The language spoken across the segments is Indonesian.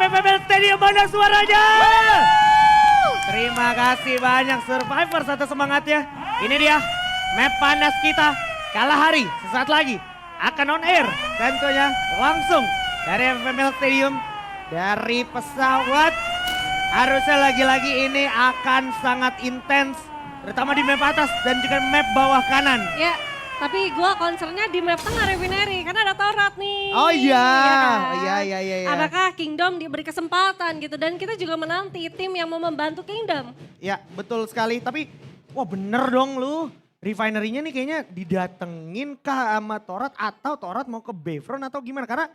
FFL Stadium, mana suaranya? Terima kasih banyak Survivor atas semangatnya. Ini dia map panas kita. Kalahari sesaat lagi akan on air tentunya langsung dari FFL Stadium. Dari pesawat harusnya lagi-lagi ini akan sangat intens. Terutama di map atas dan juga map bawah kanan. Ya, tapi gue concernnya di map tengah Refinery karena ada Torat nih. Oh iya, kan? iya. Apakah Kingdom diberi kesempatan gitu dan kita juga menanti tim yang mau membantu Kingdom. Ya betul sekali, tapi wah bener dong lu. Refinery-nya nih kayaknya didatengin kah sama Torat atau Torat mau ke Bayfront atau gimana? Karena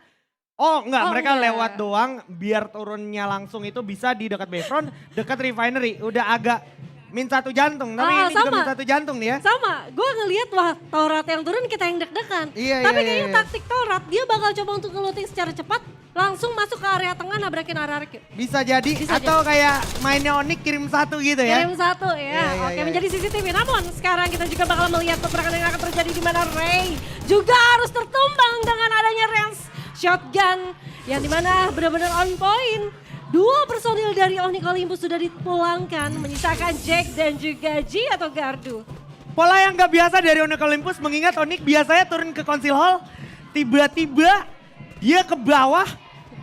mereka lewat doang biar turunnya langsung itu bisa di dekat Bayfront, dekat Refinery. Udah agak min satu jantung, tapi ini juga min satu jantung nih ya. Sama, gue ngeliat wah Torat yang turun kita yang deg-degan. Tapi kayaknya taktik Torat dia bakal coba untuk ngeluting secara cepat, langsung masuk ke area tengah nabrakin Ararik. Bisa jadi, atau kayak mainnya Onyx kirim satu gitu ya. Kirim satu ya, oke menjadi CCTV. Namun sekarang kita juga bakal melihat peperangan yang akan terjadi di mana Ray juga harus tertumbang dengan adanya range shotgun yang dimana benar-benar on point. Dua personil dari Onyx Olympus sudah dipulangkan, menyisakan Jack dan juga G atau Gardu. Pola yang gak biasa dari Onyx Olympus, mengingat Onyx biasanya turun ke Council Hall, tiba-tiba dia ke bawah,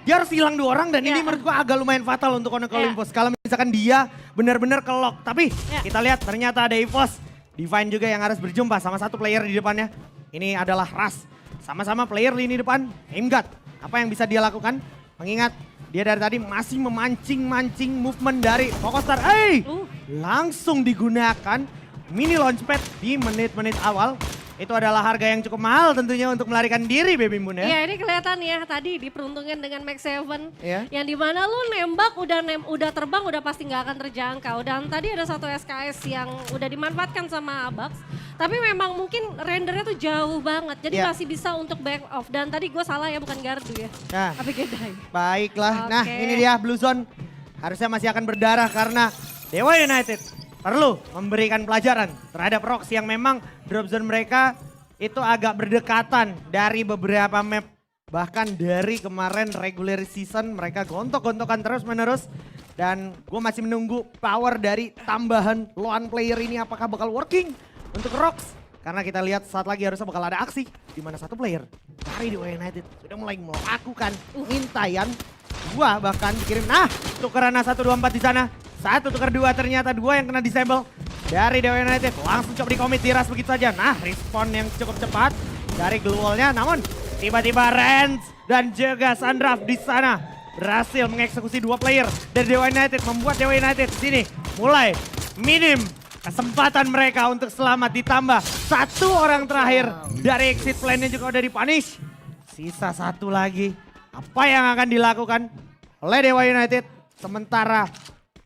dia harus hilang 2 orang dan ini menurut gua agak lumayan fatal untuk Onyx Olympus. Kalau misalkan dia benar-benar ke lock, tapi kita lihat ternyata ada EVOS. Divine juga yang harus berjumpa sama satu player di depannya. Ini adalah Ras, sama-sama player lini depan, Aimgat. Apa yang bisa dia lakukan? Mengingat dia dari tadi masih memancing-mancing movement dari Pokostar. Langsung digunakan mini launchpad di menit-menit awal. Itu adalah harga yang cukup mahal tentunya untuk melarikan diri Baby Moon ya. Iya ini kelihatan ya tadi diperuntukkan dengan Max 7. Ya. Yang dimana lu nembak udah terbang udah pasti nggak akan terjangkau. Dan tadi ada satu SKS yang udah dimanfaatkan sama Abax. Tapi memang mungkin rendernya tuh jauh banget. Jadi masih bisa untuk back off. Dan tadi gue salah ya bukan Gardu ya. Nah, tapi Gedai. Baiklah, nah ini dia Blue Zone. Harusnya masih akan berdarah karena Dewa United perlu memberikan pelajaran terhadap Rox yang memang drop zone mereka itu agak berdekatan dari beberapa map. Bahkan dari kemarin regular season mereka gontok-gontokan terus menerus. Dan gue masih menunggu power dari tambahan lone player ini apakah bakal working untuk Rox. Karena kita lihat saat lagi harusnya bakal ada aksi di mana satu player dari Dewa United sudah mulai melakukan ngintaian. Dua bahkan dikirim, nah tukeran 1, 2, 4 di sana. 1 tukar 2 ternyata 2 yang kena disable dari Dewa United. Langsung coba di-commit Diras begitu saja. Nah respon yang cukup cepat dari glue wall-nya. Namun tiba-tiba Rens dan juga Sandraf di sana berhasil mengeksekusi 2 player dari Dewa United. Membuat Dewa United di sini mulai minim kesempatan mereka untuk selamat. Ditambah 1 orang terakhir dari exit plan-nya juga udah dipunish. Sisa 1 lagi. Apa yang akan dilakukan oleh Dewa United? Sementara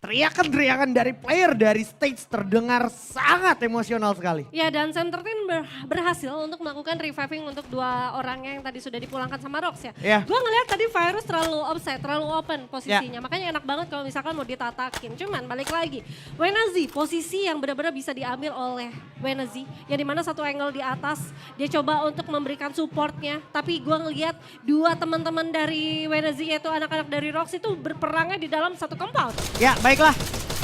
teriakan-teriakan dari player dari stage terdengar sangat emosional sekali. Ya dan Sam 13 berhasil untuk melakukan reviving untuk 2 orangnya yang tadi sudah dipulangkan sama Rox ya. Gue ngeliat tadi Virus terlalu offside, terlalu open posisinya. Makanya enak banget kalau misalkan mau ditatakin. Cuman balik lagi, Wenazi posisi yang benar-benar bisa diambil oleh Wenazi. Yang dimana satu angle di atas, dia coba untuk memberikan supportnya. Tapi gue ngeliat 2 teman-teman dari Wenazi yaitu anak-anak dari Rox itu berperangnya di dalam satu compound. Ya baiklah,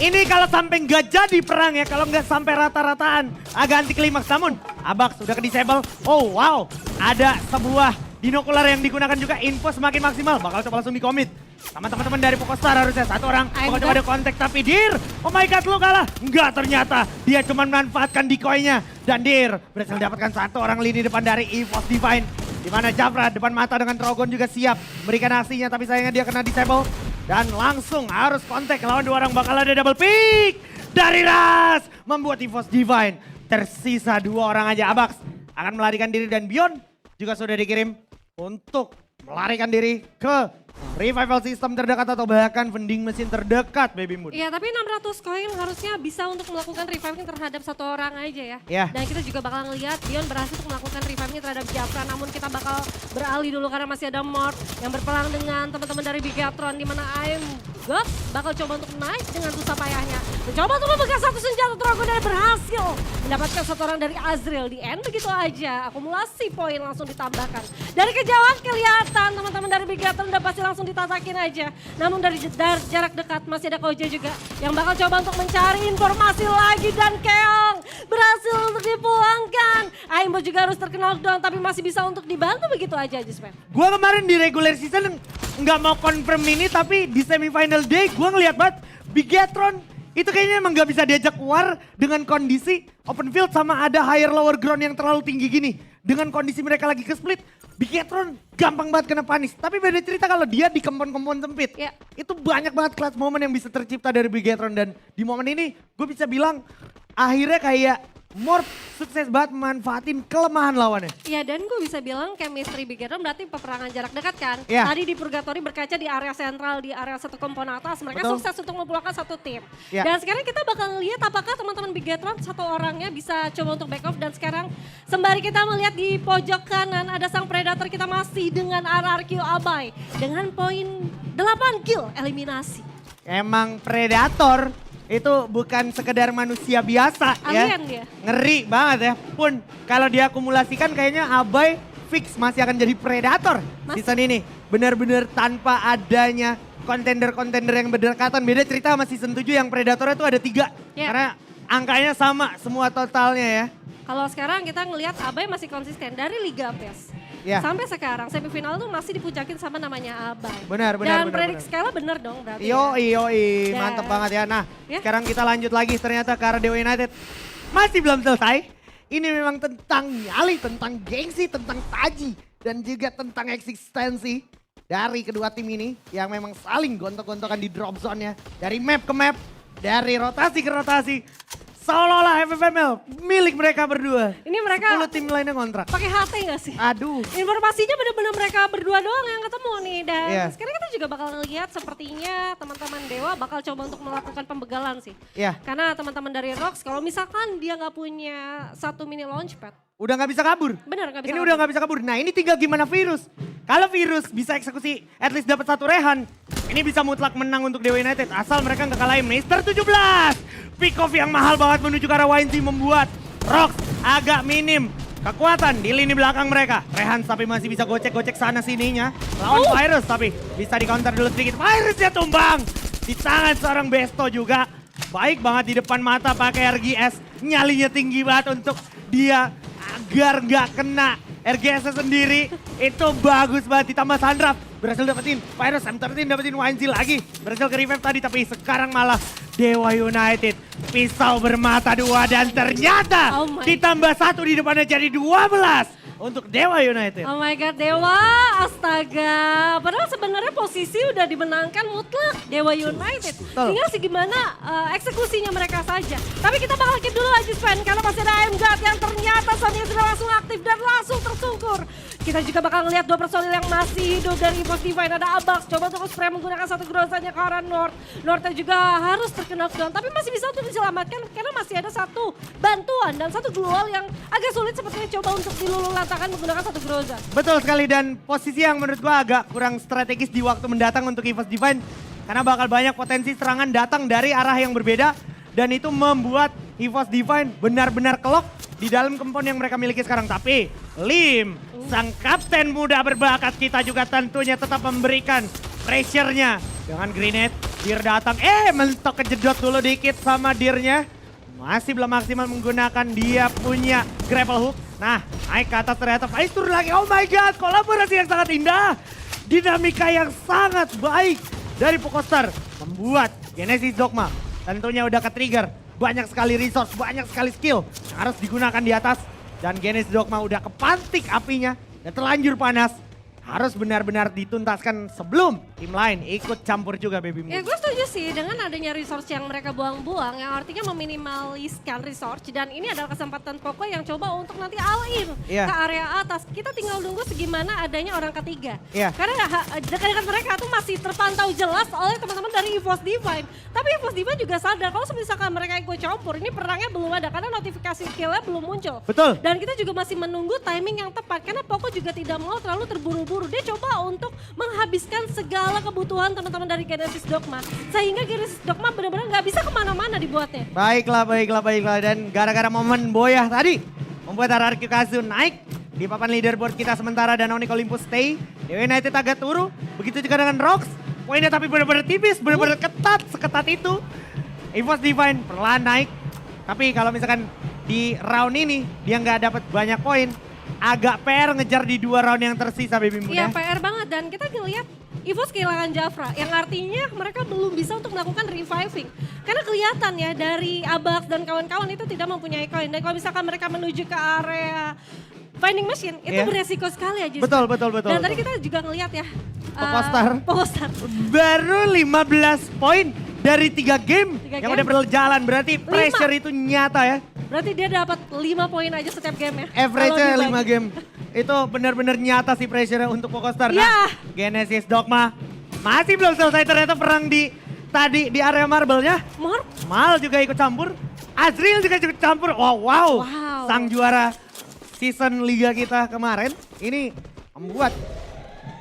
ini kalau sampai nggak jadi perang ya, kalau nggak sampai rata-rataan agak anti klimaks. Namun Abax sudah ke disable. Oh wow, ada sebuah binokular yang digunakan juga, info semakin maksimal. Bakal coba langsung di-commit sama teman-teman dari Pokostar. Harusnya 1 orang bakal coba ada kontak, tapi Dir, oh my god lu kalah. Enggak, ternyata dia cuma memanfaatkan decoy-nya. Dan Dir berhasil mendapatkan 1 orang lini depan dari EVOS Divine. Dimana Jafra depan mata dengan Trogon juga siap memberikan aksinya, tapi sayangnya dia kena disable. Dan langsung harus kontak lawan 2 orang, bakal ada double pick dari Ras. Membuat EVOS Divine tersisa 2 orang aja. Abax akan melarikan diri dan Beyond juga sudah dikirim untuk melarikan diri ke revival system terdekat atau bahkan vending mesin terdekat Baby Moon. Iya tapi 600 koin harusnya bisa untuk melakukan reviving terhadap 1 orang aja ya. Dan kita juga bakal ngeliat Dion berhasil untuk melakukan reviving terhadap Jafra. Namun kita bakal beralih dulu karena masih ada Mort yang berperang dengan teman-teman dari Bigatron. Dimana Aim Gok bakal coba untuk naik dengan susah payahnya. Mencoba untuk memegang 1 senjata Trogon dan berhasil mendapatkan 1 orang dari Azrael. Di end begitu aja, akumulasi poin langsung ditambahkan. Dari kejauhan kelihatan teman-teman dari Bigatron udah pasti langsung ditatakin aja. Namun dari jarak dekat masih ada Koje juga yang bakal coba untuk mencari informasi lagi dan Keong berhasil untuk dipulangkan. Aimbo juga harus terkena knockdown tapi masih bisa untuk dibantu begitu aja Jispen. Gue kemarin di regular season nggak mau confirm ini tapi di semifinal day gue ngeliat banget Bigetron itu kayaknya emang gak bisa diajak war dengan kondisi open field sama ada higher lower ground yang terlalu tinggi gini. Dengan kondisi mereka lagi ke split, Bigetron gampang banget kena panis. Tapi beda cerita kalau dia di kompon-kompon sempit. Yeah. Itu banyak banget clutch moment yang bisa tercipta dari Bigetron. Dan di momen ini gue bisa bilang akhirnya kayak Morph sukses banget memanfaatin kelemahan lawannya. Iya dan gue bisa bilang chemistry Bigetron berarti peperangan jarak dekat kan. Yeah. Tadi di Purgatory berkaca di area sentral, di area satu kompon atas. Mereka Betul. sukses untuk memulangkan satu tim. Yeah. Dan sekarang kita bakal lihat apakah teman-teman Bigetron satu orangnya bisa coba untuk back off. Dan sekarang sembari kita melihat di pojok kanan ada sang Predator kita masih dengan RRQ Abai. Dengan poin 8 kill eliminasi. Emang Predator itu bukan sekedar manusia biasa ya. Alien dia. Ngeri banget ya. Pun kalau diakumulasikan kayaknya Abai fix masih akan jadi Predator season ini. Benar-benar tanpa adanya kontender-kontender yang berdekatan. Beda cerita sama season 7 yang Predatornya tuh ada 3. Yeah. Karena angkanya sama semua totalnya ya. Kalau sekarang kita ngelihat Abai masih konsisten dari Liga PES. Ya. Sampai sekarang semifinal tuh masih dipucakin sama namanya Abai. Benar. Dan prediksi skala bener dong berarti. Yoi, Dan- mantep banget ya. Nah, Ya. sekarang kita lanjut lagi ternyata ke arah Dewa United. Masih belum selesai. Ini memang tentang nyali, tentang gengsi, tentang taji. Dan juga tentang eksistensi dari kedua tim ini yang memang saling gontok-gontokan di drop zone-nya. Dari map ke map, dari rotasi ke rotasi. Seolah-olah FFML milik mereka berdua. Ini mereka 10 tim lainnya kontrak. pakai HT gak sih? Aduh. Informasinya bener-bener mereka berdua doang yang ketemu nih. Dan Iya. sekarang kita juga bakal ngeliat sepertinya teman-teman Dewa bakal coba untuk melakukan pembegalan sih. Iya. Karena teman-teman dari Rox kalau misalkan dia nggak punya satu mini launchpad. Udah gak bisa kabur. Bener nggak bisa. Ini udah gak bisa kabur. Nah ini tinggal gimana Virus. Kalau Virus bisa eksekusi at least dapat satu rehan. Ini bisa mutlak menang untuk Dewa United. Asal mereka gak kalahin Mister 17. Pick off yang mahal banget menuju ke arah YNC membuat Rox agak minim kekuatan di lini belakang mereka. Rehan tapi masih bisa gocek-gocek sana sininya. Lawan Virus tapi bisa di counter dulu sedikit. Virusnya tumbang. Di tangan seorang Besto juga. Baik banget di depan mata pakai RGS. Nyalinya tinggi banget untuk dia agar nggak kena RGS sendiri. Itu bagus banget ditambah Sandrap. Berhasil dapetin Virus, M13 dapetin YNC lagi. Berhasil ke revive tadi tapi sekarang malah Dewa United pisau bermata 2 dan ternyata ditambah 1 di depannya jadi 12 untuk Dewa United. Oh my god, Dewa, astaga. Padahal sebenarnya posisi udah dimenangkan mutlak Dewa United. Tinggal sih gimana eksekusinya mereka saja. Tapi kita bakal keep dulu aja Sven, karena masih ada AMGAT yang ternyata saat ini sudah langsung aktif dan langsung tersungkur. Kita juga bakal ngeliat 2 personil yang masih hidup dari EVOS Divine. Ada Abax, coba untuk spray menggunakan satu grozanya ke arah North. Northnya juga harus terkena knockdown, tapi masih bisa untuk diselamatkan karena masih ada satu bantuan dan satu global yang agak sulit sepertinya coba untuk dilululantakan menggunakan satu groza. Betul sekali dan posisi yang menurut gua agak kurang strategis di waktu mendatang untuk EVOS Divine. Karena bakal banyak potensi serangan datang dari arah yang berbeda. Dan itu membuat EVOS Divine benar-benar kelok di dalam kompon yang mereka miliki sekarang. Tapi Lim, sang kapten muda berbakat kita juga tentunya tetap memberikan pressure-nya. Dengan grenade, Deer datang. Mentok kejedot dulu dikit sama Deer-nya. Masih belum maksimal menggunakan dia punya grapple hook. Nah, naik ke atas ternyata Faiz turun lagi. Oh my god, kolaborasi yang sangat indah. Dinamika yang sangat baik dari Pokostar membuat Genesis Dogma tentunya udah ke-trigger. Banyak sekali resource, banyak sekali skill yang harus digunakan di atas. Dan Genesis Dogma udah kepantik apinya dan terlanjur panas. Harus benar-benar dituntaskan sebelum tim lain ikut campur juga Baby Moon. Ya gue setuju sih dengan adanya resource yang mereka buang-buang yang artinya meminimaliskan resource dan ini adalah kesempatan Poco yang coba untuk nanti all in Iya. ke area atas. Kita tinggal nunggu segimana adanya orang ketiga. Iya. Karena dekat-dekat mereka tuh masih terpantau jelas oleh teman-teman dari EVOS Divine. Tapi EVOS Divine juga sadar kalau misalkan mereka ikut campur ini perangnya belum ada karena notifikasi killnya belum muncul. Betul. Dan kita juga masih menunggu timing yang tepat karena Poco juga tidak mau terlalu terburu-buru. Dia coba untuk menghabiskan segala kebutuhan teman-teman dari Genesis Dogma. Sehingga Genesis Dogma benar-benar nggak bisa kemana-mana dibuatnya. Baiklah. Dan gara-gara momen Boyah tadi membuat RRQ Kazu naik di papan leaderboard kita sementara dan Onyx Olympus stay. Dewa United agak turun. Begitu juga dengan Rox. poinnya tapi benar-benar tipis, benar-benar ketat, seketat itu. EVOS Divine perlahan naik. Tapi kalau misalkan di round ini dia nggak dapat banyak poin, agak PR ngejar di 2 round yang tersisa Baby Moon Iya ya. PR banget dan kita ngeliat EVOS kehilangan Jafra yang artinya mereka belum bisa untuk melakukan reviving. Karena kelihatan ya dari Abax dan kawan-kawan itu tidak mempunyai koin. Dan kalau misalkan mereka menuju ke area Finding Machine itu beresiko sekali aja. Betul. Dan tadi kita juga ngeliat ya. Pokostar. Baru 15 poin dari 3 game yang udah berjalan. Berarti pressure itu nyata ya. Berarti dia dapat 5 poin aja setiap game ya. Average-nya 5 game. Itu benar-benar nyata sih pressure untuk Pokostar. Nah, Genesis Dogma masih belum selesai ternyata perang tadi di area marble-nya. Mal juga ikut campur. Azriel juga ikut campur. Wow. Sang juara season liga kita kemarin ini membuat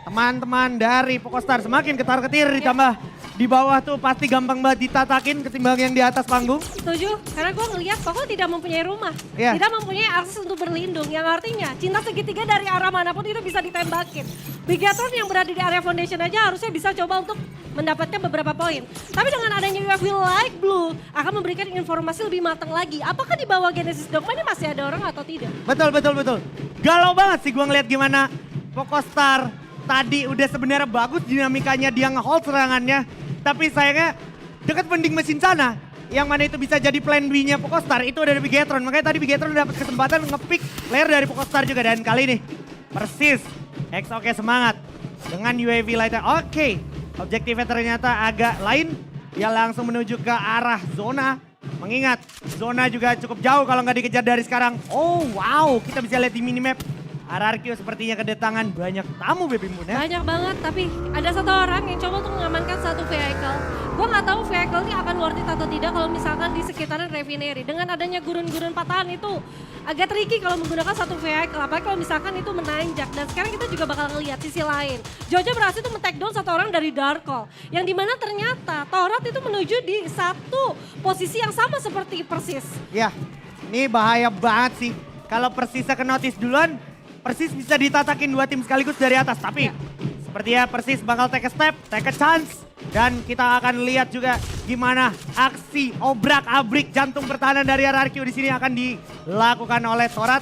teman-teman dari Pokostar semakin ketar-ketir ditambah di bawah tuh pasti gampang banget ditatakin ketimbang yang di atas panggung. Setuju, karena gue ngeliat Poko tidak mempunyai rumah, tidak mempunyai akses untuk berlindung. Yang artinya cinta segitiga dari arah manapun itu bisa ditembakin. Bigatron yang berada di area foundation aja harusnya bisa coba untuk mendapatkan beberapa poin. Tapi dengan adanya UFV Light Blue akan memberikan informasi lebih matang lagi. Apakah di bawah Genesis Dogma ini masih ada orang atau tidak? Betul. Galau banget sih gue ngeliat gimana Pokostar tadi udah sebenarnya bagus dinamikanya dia nge-hold serangannya. Tapi sayangnya dekat vending mesin sana yang mana itu bisa jadi plan B-nya Pokostar itu ada di Bigetron. Makanya tadi Bigetron dapat kesempatan nge-pick player dari Pokostar juga. Dan kali ini persis oke semangat dengan UAV Light. Oke, objektifnya ternyata agak lain. Dia langsung menuju ke arah zona. Mengingat zona juga cukup jauh kalau nggak dikejar dari sekarang. Oh wow, kita bisa lihat di minimap. RRQ sepertinya kedatangan banyak tamu Baby Moon ya. Banyak banget, tapi ada satu orang yang coba untuk mengamankan satu vehicle. Gue nggak tahu vehicle ini akan worth it atau tidak kalau misalkan di sekitaran refinery. Dengan adanya gurun-gurun patahan itu agak tricky kalau menggunakan satu vehicle. Apalagi kalau misalkan itu menanjak. Dan sekarang kita juga bakal ngeliat sisi lain. Jojo berhasil tuh men-take down satu orang dari Dark Hole. Yang dimana ternyata Torat itu menuju di satu posisi yang sama seperti Persis. Ya, ini bahaya banget sih. Kalau Persisnya ke notice duluan, Persis bisa ditatakin 2 tim sekaligus dari atas. Tapi sepertinya Persis bakal take a step, take a chance. Dan kita akan lihat juga gimana aksi obrak-abrik jantung pertahanan dari RRQ di sini akan dilakukan oleh Torat.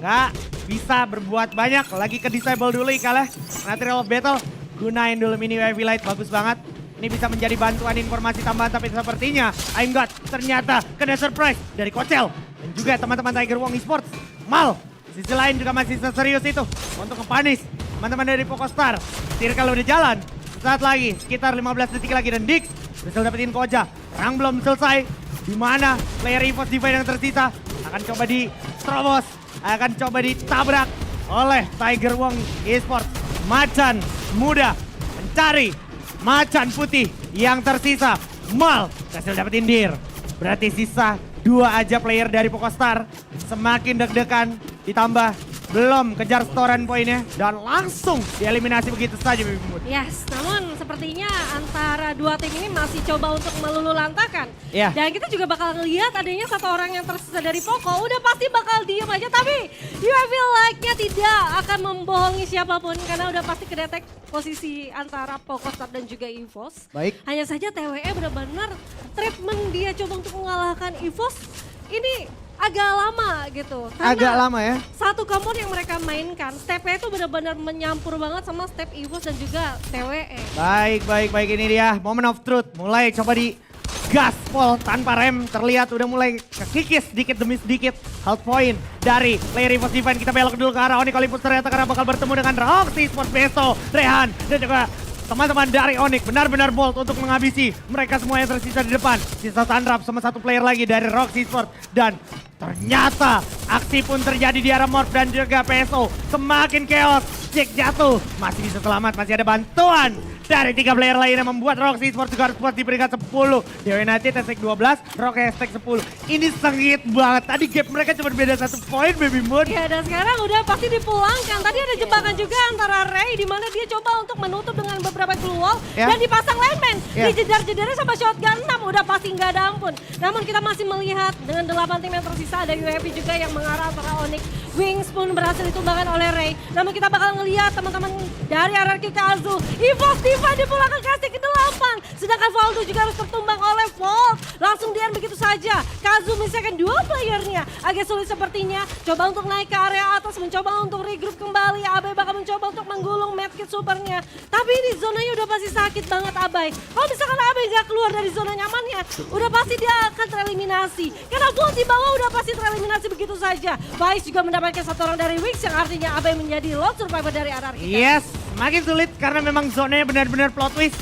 Nggak bisa berbuat banyak, lagi ke disable dulu Ikalah. Material of Battle, gunain dulu mini UAV Light, bagus banget. Ini bisa menjadi bantuan informasi tambahan, tapi sepertinya I'm God ternyata kena surprise dari Kocel. Dan juga teman-teman Tiger Wong Esports, Mal. Sisi lain juga masih serius itu untuk ngepanis teman-teman dari Pokostar. Circle udah jalan, saat lagi sekitar 15 detik lagi dan Dix bisa dapetin Koja. Perang belum selesai, di mana player EVOS Divine yang tersisa akan coba diterobos, akan coba ditabrak oleh Tiger Wong Esports. Macan muda mencari macan putih yang tersisa. Mal berhasil dapetin Dir. Berarti sisa 2 aja player dari Pokostar. Semakin deg-degan, ditambah belum kejar setoran poinnya dan langsung dieliminasi begitu saja Baby Moon. Yes, namun sepertinya antara 2 tim ini masih coba untuk melululantakan. Dan kita juga bakal ngelihat adanya satu orang yang tersisa dari Poko, udah pasti bakal diem aja. Tapi UAV Like-nya tidak akan membohongi siapapun karena udah pasti kedetek posisi antara Pokostar dan juga EVOS. Baik. Hanya saja TWE benar-benar treatment dia coba untuk mengalahkan EVOS ini agak lama gitu. Karena agak lama ya. Satu counter yang mereka mainkan, stepnya itu benar-benar menyampur banget sama step EVOS dan juga TWE. Baik. Ini dia moment of truth. Mulai coba di gaspol tanpa rem. Terlihat udah mulai kekikis sedikit demi sedikit. Health point dari player EVOS Divine. Kita belok dulu ke arah Onyx Olympus ternyata karena bakal bertemu dengan Roxy Sports Beso, Rehan dan juga teman-teman dari Onyx benar-benar bold untuk menghabisi mereka semua yang tersisa di depan. Sisa Sundrap sama satu player lagi dari Roxy Sports. Dan ternyata aksi pun terjadi di arah Morph dan juga PSO. Semakin chaos, Jack jatuh. Masih bisa selamat, masih ada bantuan dari 3 player lain yang membuat Roxy Sports juga harus buat di peringkat 10. Dewa United hashtag 12, Rocky hashtag 10. Ini sengit banget, tadi gap mereka cuma beda 1 poin Baby Moon. Ya dan sekarang udah pasti dipulangkan. Tadi ada jebakan juga antara Ray di mana dia coba untuk menutup dengan beberapa blue wall. Dan dipasang lineman, dijedar-jedarnya sama shotgun 6, udah pasti nggak ada ampun. Namun kita masih melihat dengan 8 tim yang tersisa bisa ada UAV juga yang mengarah para Onyx. Wings pun berhasil ditumbangkan oleh Ray. Namun kita bakal ngelihat teman-teman dari RRQ Kazu. Evos Diva dipulangkan kasih ke 8. Sedangkan Valdo juga harus tertumbang oleh Volt. Langsung di-end begitu saja. Kazu misalkan 2 playernya. Agak sulit sepertinya. Coba untuk naik ke area atas. Mencoba untuk regroup kembali. Abai bakal mencoba untuk menggulung medkit supernya. Tapi ini zonanya udah pasti sakit banget Abai. Kalau misalkan Abai gak keluar dari zona nyamannya. Udah pasti dia akan tereliminasi. Karena Volt di bawah udah pasti tereliminasi begitu saja. Vice juga mendapatkan satu orang dari Wings yang artinya Abai menjadi lone survivor dari RRQ. Yes, makin sulit karena memang zonanya benar-benar plot twist.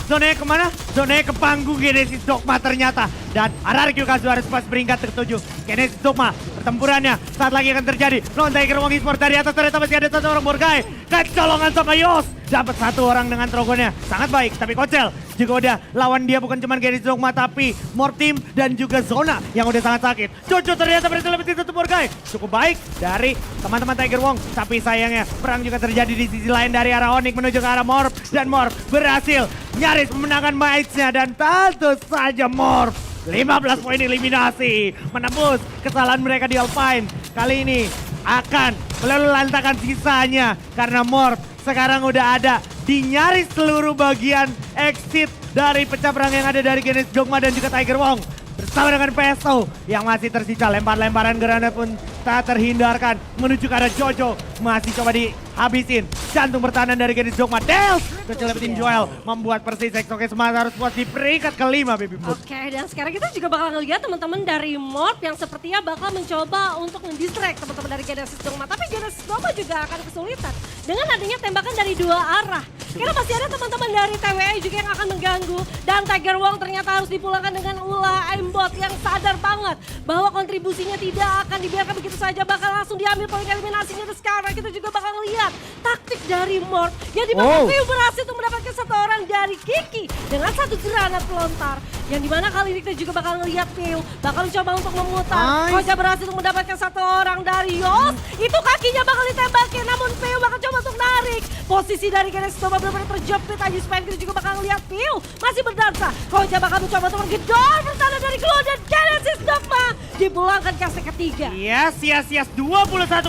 Zonanya kemana? Zonanya ke panggung Genesis Dogma ternyata. Dan RRQ Kazu harus pas beringkat ke-7. Genesis Dogma, pertempurannya saat lagi akan terjadi. Lone Tiger Wong Esports dari atas ternyata masih ada satu orang Borgai. Kecolongan sama Yos. Dapat satu orang dengan trogonnya. Sangat baik, tapi Kocel juga udah lawan dia bukan cuma Genesis Dogma tapi Morph Team dan juga Zona yang udah sangat sakit. Jojo ternyata berhasil lebihin satu Borgai. Cukup baik dari teman-teman Tiger Wong. Tapi sayangnya perang juga terjadi di sisi lain dari arah Onyx menuju ke arah Morph. Dan Morph berhasil nyaris memenangkan match-nya dan tentu saja Morph 15 poin eliminasi menembus kesalahan mereka di Alpine. Kali ini akan melululantakan sisanya karena Morph sekarang udah ada di nyaris seluruh bagian exit dari pecah perang yang ada dari Genesis Dogma dan juga Tiger Wong. Bersama dengan PSO yang masih tersisa, lempar-lemparan granat pun tak terhindarkan menuju ke arah Jojo. Masih coba dihabisin. Jantung pertahanan dari Genesis Dogma. Dels kecil tim Joel membuat Persis Exoke semangat harus puas di peringkat kelima Baby Mood. Oke, dan sekarang kita juga bakal ngeliat teman-teman dari Morph yang sepertinya bakal mencoba untuk mendistract teman-teman dari Genesis Dogma. Tapi Genesis Dogma juga akan kesulitan dengan adanya tembakan dari 2 arah. Karena masih ada teman-teman dari TWE juga yang akan mengganggu. Dan Tiger Wong ternyata harus dipulangkan dengan ulah aimbot yang sadar banget bahwa kontribusinya tidak akan dibiarkan begitu saja. Bakal langsung diambil poin eliminasinya. Dan sekarang kita juga bakal lihat taktik dari Morph yang dimana View berhasil untuk mendapatkan satu orang dari Kiki dengan satu granat pelontar. Yang dimana kali ini kita juga bakal ngelihat View bakal coba untuk memutar. Koja berhasil untuk mendapatkan satu orang dari Yos. Itu kakinya bakal ditembakin namun View bakal coba untuk narik. Posisi dari Genesis Dogma benar-benar terjepit aja. Supaya kita juga bakal ngelihat View masih berdansa. Koja bakal mencoba untuk menggedor pertahanan dari Glow dan Genesis Dogma dipulangkan ke set ketiga. Yes. 21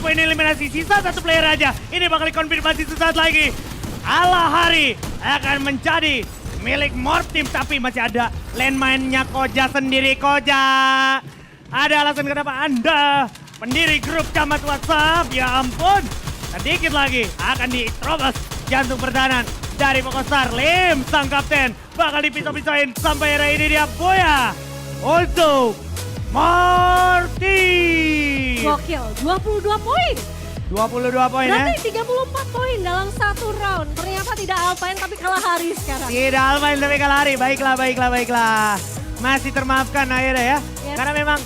poin eliminasi, sisa satu player aja. Ini bakal dikonfirmasi sesaat lagi. Alahari akan menjadi milik Morph Team, tapi masih ada landmine-nya Koja sendiri. Koja, ada alasan kenapa Anda pendiri grup camat WhatsApp? Ya ampun, sedikit lagi akan diterobos jantung pertahanan dari Pokostar. Lim, sang kapten, bakal dipisah-pisahin sampai era ini dia Boya untuk Morph Team. Gokil, 22 poin. 22 poin ya. Berarti 34 poin dalam satu round. Ternyata tidak Alpine tapi kalah hari sekarang. Tidak Alpine tapi kalah hari. Baiklah. Masih termaafkan akhirnya ya. Yes. Karena memang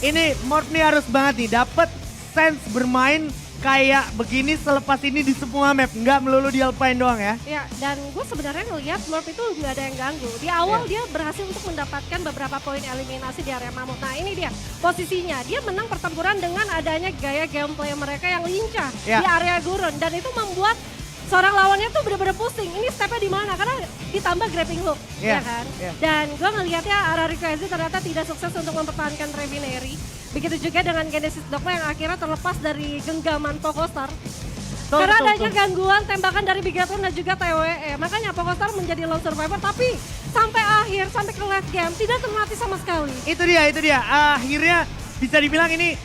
ini Morph nih harus banget nih dapat sense bermain kayak begini selepas ini di semua map. Nggak melulu di Alpine doang ya. Ya, dan gue sebenarnya ngelihat Morph itu nggak ada yang ganggu. Di awal dia berhasil untuk mendapatkan beberapa poin eliminasi di area mamut. Nah ini dia posisinya. Dia menang pertempuran dengan adanya gaya gameplay mereka yang lincah di area gurun. Dan itu membuat seorang lawannya tuh bener-bener pusing. Ini stepnya di mana? Karena ditambah grappling hook, ya kan? Dan gue ngelihatnya RRQ Kazu ternyata tidak sukses untuk mempertahankan Revinary. Begitu juga dengan Genesis Dogma yang akhirnya terlepas dari genggaman Pokostar. Karena adanya gangguan tembakan dari Bigatron dan juga TWE. Makanya Pokostar menjadi lone survivor tapi sampai akhir, sampai ke late game tidak termati sama sekali. Itu dia. Akhirnya bisa dibilang ini